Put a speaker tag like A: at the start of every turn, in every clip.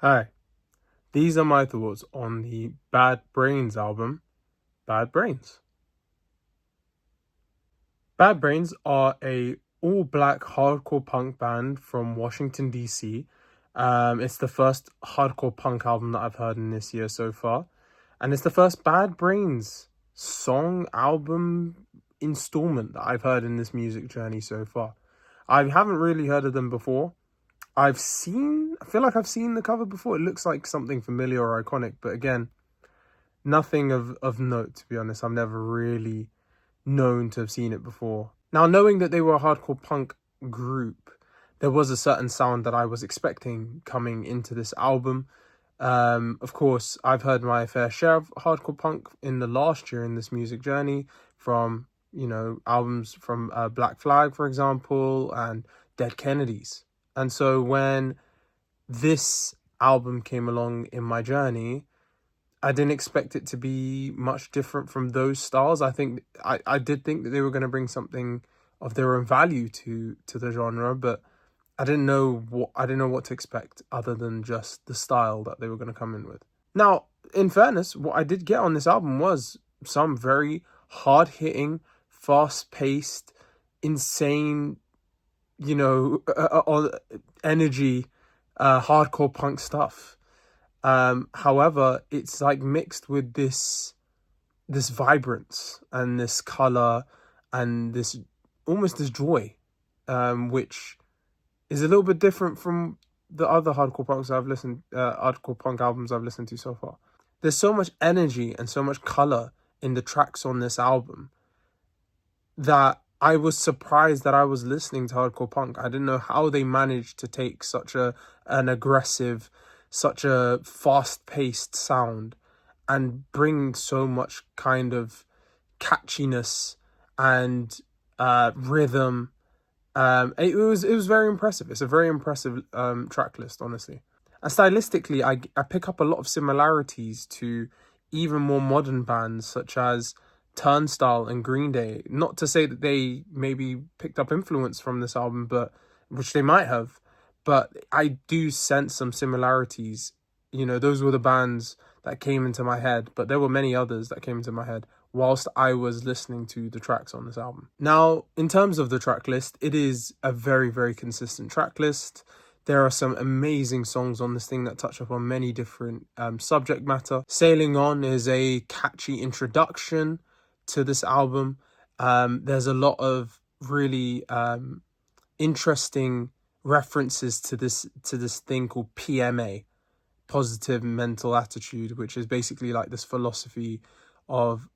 A: Hi, these are my thoughts on the Bad Brains album, Bad Brains. Bad Brains are a all-black hardcore punk band from Washington, D.C. It's the first hardcore punk album that I've heard in this year so far. And it's the first Bad Brains song, album, installment that I've heard in this music journey so far. I haven't really heard of them before. I feel like I've seen the cover before. It looks like something familiar or iconic, but again, nothing of note, to be honest. I've never really known to have seen it before. Now, knowing that they were a hardcore punk group, there was a certain sound that I was expecting coming into this album. Of course, I've heard my fair share of hardcore punk in the last year in this music journey, from, albums from Black Flag, for example, and Dead Kennedys. And so when this album came along in my journey, I didn't expect it to be much different from those styles. I did think that they were going to bring something of their own value to the genre, but I didn't know what to expect other than just the style that they were going to come in with. Now, in fairness, what I did get on this album was some very hard hitting, fast paced, insane, energy, hardcore punk stuff. However, it's like mixed with this vibrance and this color and this almost this joy, which is a little bit different from the other hardcore punk albums I've listened to so far. There's so much energy and so much color in the tracks on this album that I was surprised that I was listening to hardcore punk. I didn't know how they managed to take such an aggressive, such a fast-paced sound and bring so much kind of catchiness and rhythm. It was very impressive. It's a very impressive track list, honestly. And stylistically, I pick up a lot of similarities to even more modern bands such as Turnstile and Green Day. Not to say that they maybe picked up influence from this album, but which they might have, but I do sense some similarities. Those were the bands that came into my head, but there were many others that came into my head whilst I was listening to the tracks on this album. Now, in terms of the track list, it is a very, very consistent track list. There are some amazing songs on this thing that touch upon many different subject matter. Sailing On is a catchy introduction to this album. There's a lot of really interesting references to this thing called PMA, positive mental attitude, which is basically like this philosophy of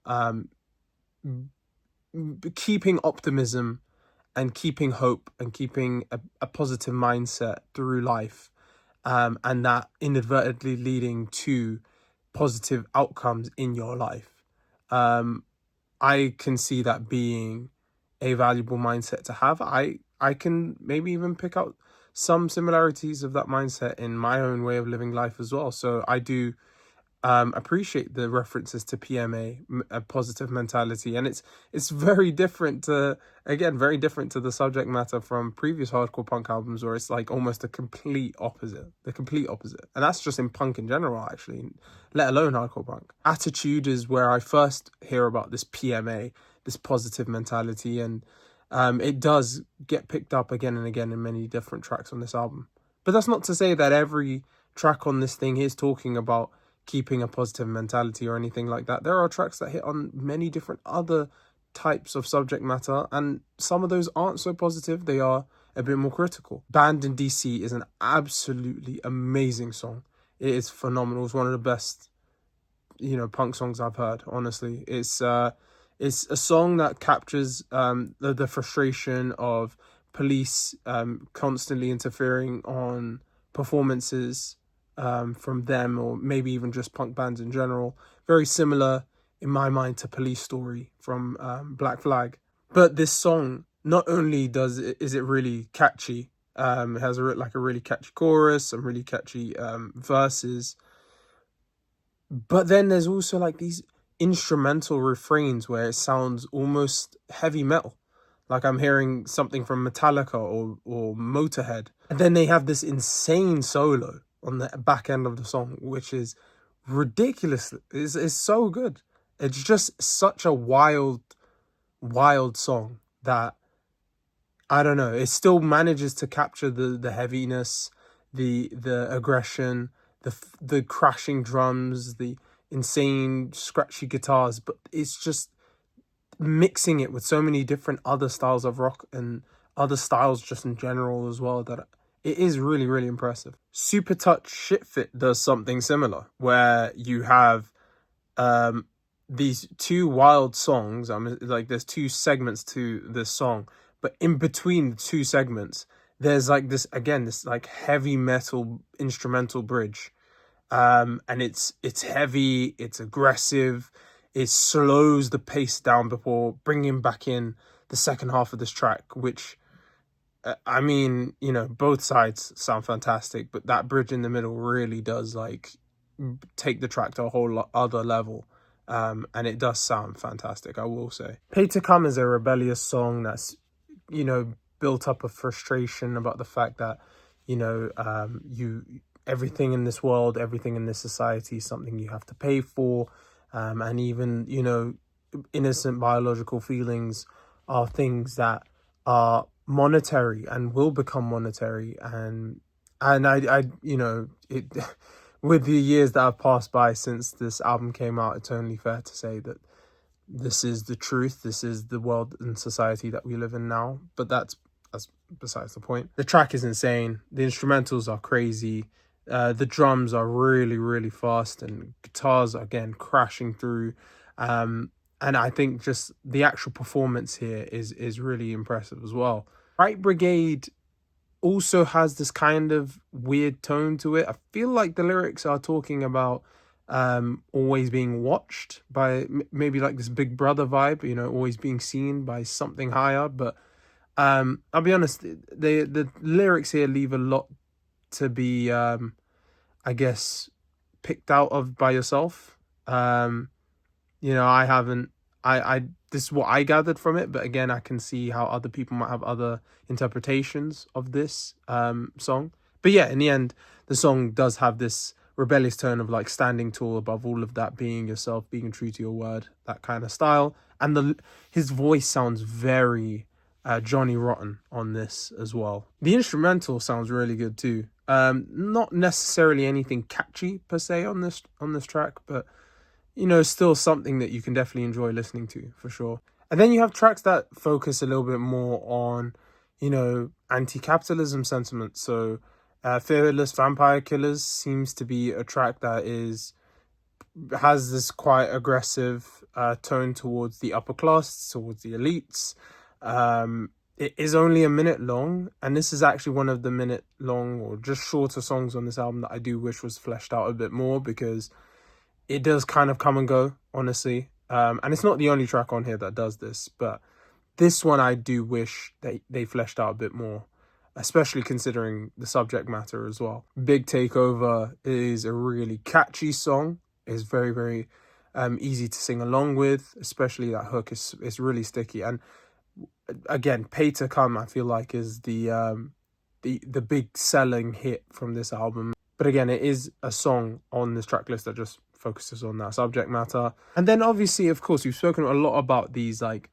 A: keeping optimism and keeping hope and keeping a positive mindset through life, and that inadvertently leading to positive outcomes in your life. I can see that being a valuable mindset to have. I can maybe even pick out some similarities of that mindset in my own way of living life as well. So I do appreciate the references to PMA, a positive mentality, and it's very different to very different to the subject matter from previous hardcore punk albums, where it's like almost the complete opposite, and that's just in punk in general, actually, let alone hardcore punk. Attitude is where I first hear about this PMA, this positive mentality, and it does get picked up again and again in many different tracks on this album. But that's not to say that every track on this thing is talking about keeping a positive mentality or anything like that. There are tracks that hit on many different other types of subject matter, and some of those aren't so positive. They are a bit more critical. Band in DC is an absolutely amazing song. It is phenomenal. It's one of the best, punk songs I've heard, honestly. It's a song that captures the frustration of police constantly interfering on performances from them, or maybe even just punk bands in general. Very similar in my mind to Police Story from Black Flag. But this song, not only is it really catchy, it has a really catchy chorus, some really catchy verses, but then there's also like these instrumental refrains where it sounds almost heavy metal, like I'm hearing something from Metallica or Motorhead. And then they have this insane solo on the back end of the song, which is ridiculous. Is so good. It's just such a wild song that, I don't know, it still manages to capture the heaviness, the aggression, the crashing drums, the insane scratchy guitars, but it's just mixing it with so many different other styles of rock and other styles just in general as well, that it is really, really impressive. Supertouch Shitfit does something similar, where you have these two wild songs. Like, there's two segments to this song, but in between the two segments, there's like this like heavy metal instrumental bridge. And it's heavy, it's aggressive, it slows the pace down before bringing back in the second half of this track, which, I mean, you know, both sides sound fantastic, but that bridge in the middle really does like take the track to a whole other level. And it does sound fantastic, I will say. Pay to Come is a rebellious song that's, you know, built up of frustration about the fact that, you know, everything in this world, everything in this society is something you have to pay for. And even, you know, innocent biological feelings are things that are monetary and will become monetary. And I you know, it with the years that have passed by since this album came out, it's only fair to say that this is the truth. This is the world and society that we live in now. But that's besides the point. The track is insane. The instrumentals are crazy. The drums are really, really fast, and guitars are, again, crashing through. And I think just the actual performance here is really impressive as well. Right Brigade also has this kind of weird tone to it. I feel like the lyrics are talking about always being watched by maybe like this Big Brother vibe, you know, always being seen by something higher. But I'll be honest, the lyrics here leave a lot to be, I guess, picked out of by yourself. You know, I haven't, this is what I gathered from it, but again, I can see how other people might have other interpretations of this song. But yeah, in the end, the song does have this rebellious tone of like standing tall above all of that, being yourself, being true to your word, that kind of style. And his voice sounds very Johnny Rotten on this as well. The instrumental sounds really good too. Not necessarily anything catchy per se on this track, but you know, still something that you can definitely enjoy listening to for sure. And then you have tracks that focus a little bit more on, you know, anti-capitalism sentiment. So Fearless Vampire Killers seems to be a track that has this quite aggressive tone towards the upper class, towards the elites. It is only a minute long, and this is actually one of the minute long or just shorter songs on this album that I do wish was fleshed out a bit more, because it does kind of come and go, honestly. And it's not the only track on here that does this, but this one I do wish they fleshed out a bit more, especially considering the subject matter as well. Big Takeover is a really catchy song. It's very, very easy to sing along with, especially that hook is really sticky. And again, Pay to Come, I feel like, is the big selling hit from this album. But again, it is a song on this track list that just focuses on that subject matter. And then obviously, of course, we've spoken a lot about these like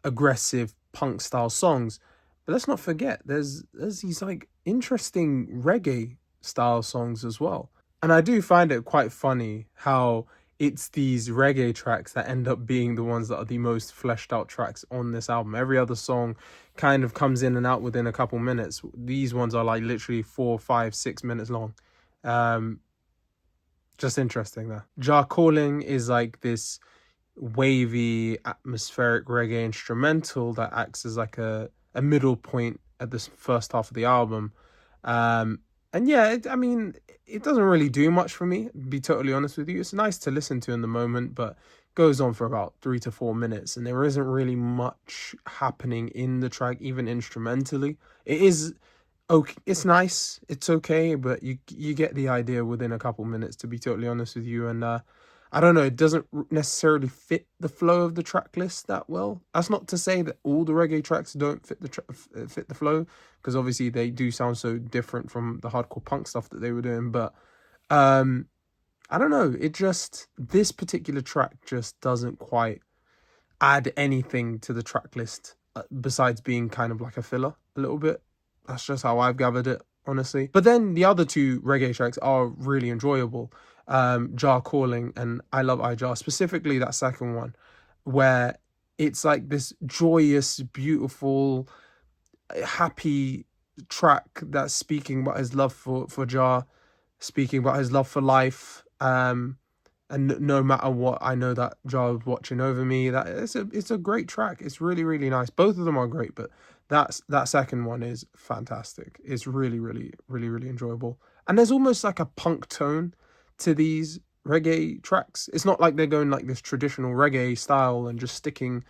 A: aggressive punk style songs, but let's not forget there's these like interesting reggae style songs as well. And I do find it quite funny how it's these reggae tracks that end up being the ones that are the most fleshed out tracks on this album. Every other song kind of comes in and out within a couple minutes. These ones are like literally 4, 5, 6 minutes long. Just interesting there. Jah Calling is like this wavy, atmospheric reggae instrumental that acts as like a middle point at this first half of the album. And yeah, I mean, it doesn't really do much for me, to be totally honest with you. It's nice to listen to in the moment, but goes on for about 3 to 4 minutes, and there isn't really much happening in the track, even instrumentally. It is okay, it's nice, it's okay, but you get the idea within a couple minutes, to be totally honest with you. And I don't know, it doesn't necessarily fit the flow of the track list that well. That's not to say that all the reggae tracks don't fit the flow, because obviously they do sound so different from the hardcore punk stuff that they were doing. But um, I don't know, this particular track just doesn't quite add anything to the track list besides being kind of like a filler a little bit. That's just how I've gathered it, honestly. But then the other two reggae tracks are really enjoyable. Jar Calling and I Love I Jar, specifically that second one, where it's like this joyous, beautiful, happy track that's speaking about his love for Jar, speaking about his love for life. And no matter what, I know that Jar was watching over me. That it's a great track. It's really, really nice. Both of them are great, but that second one is fantastic. It's really, really, really, really enjoyable. And there's almost like a punk tone to these reggae tracks. It's not like they're going like this traditional reggae style and just sticking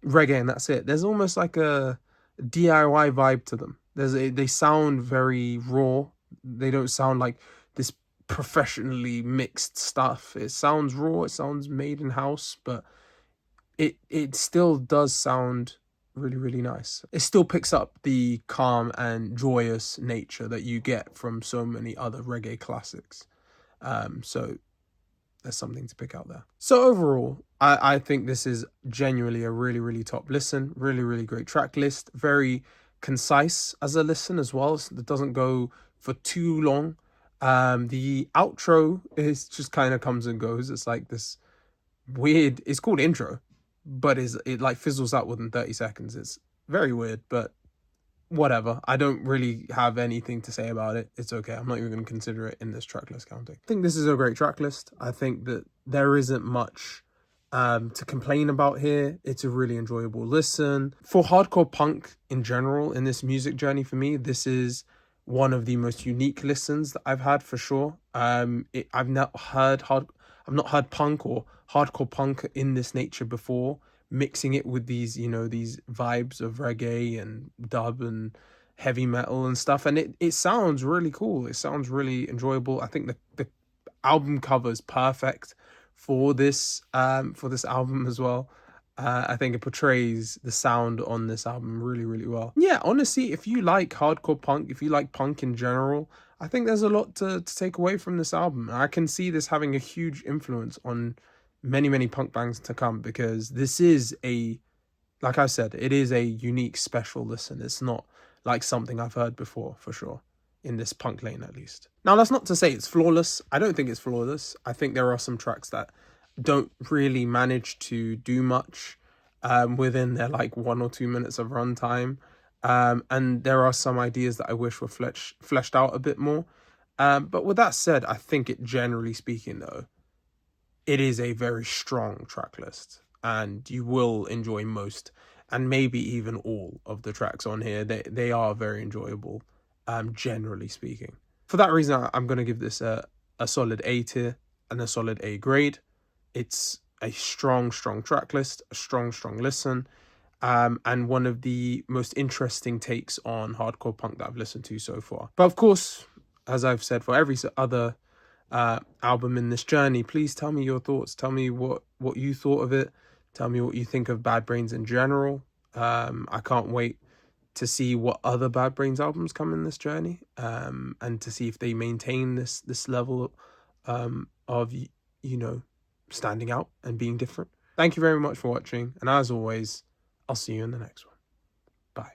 A: reggae and that's it. There's almost like a DIY vibe to them. They sound very raw. They don't sound like this professionally mixed stuff. It sounds raw, it sounds made in house, but it still does sound really, really nice. It still picks up the calm and joyous nature that you get from so many other reggae classics. So there's something to pick out there. So overall, I think this is genuinely a really, really top listen. Really, really great track list. Very concise as a listen as well. So it doesn't go for too long. The outro is just kind of comes and goes. It's like this weird, it's called intro, but it like fizzles out within 30 seconds. It's very weird, but whatever. I don't really have anything to say about it. It's okay. I'm not even going to consider it in this track list counting. I think this is a great track list. I think that there isn't much to complain about here. It's a really enjoyable listen. For hardcore punk in general, in this music journey for me, this is one of the most unique listens that I've had for sure. I've not heard punk or hardcore punk in this nature before, mixing it with these, these vibes of reggae and dub and heavy metal and stuff. And it sounds really cool. It sounds really enjoyable. I think the album cover is perfect for this album as well. I think it portrays the sound on this album really, really well. Yeah, honestly, if you like hardcore punk, if you like punk in general, I think there's a lot to take away from this album. I can see this having a huge influence on many, many punk bands to come, because this is like I said, it is a unique, special listen. It's not like something I've heard before, for sure, in this punk lane at least. Now, that's not to say it's flawless. I don't think it's flawless. I think there are some tracks that don't really manage to do much within their like 1 or 2 minutes of runtime. And there are some ideas that I wish were fleshed out a bit more. But with that said, I think it, generally speaking though, it is a very strong track list, and you will enjoy most and maybe even all of the tracks on here. They are very enjoyable, generally speaking. For that reason, I'm going to give this a solid A tier and a solid A grade. It's a strong, strong track list, a strong, strong listen, and one of the most interesting takes on hardcore punk that I've listened to so far. But of course, as I've said, for every other album in this journey, please tell me your thoughts. Tell me what you thought of it. Tell me what you think of Bad Brains in general. I can't wait to see what other Bad Brains albums come in this journey, and to see if they maintain this level of standing out and being different. Thank you very much for watching, and as always, I'll see you in the next one. Bye.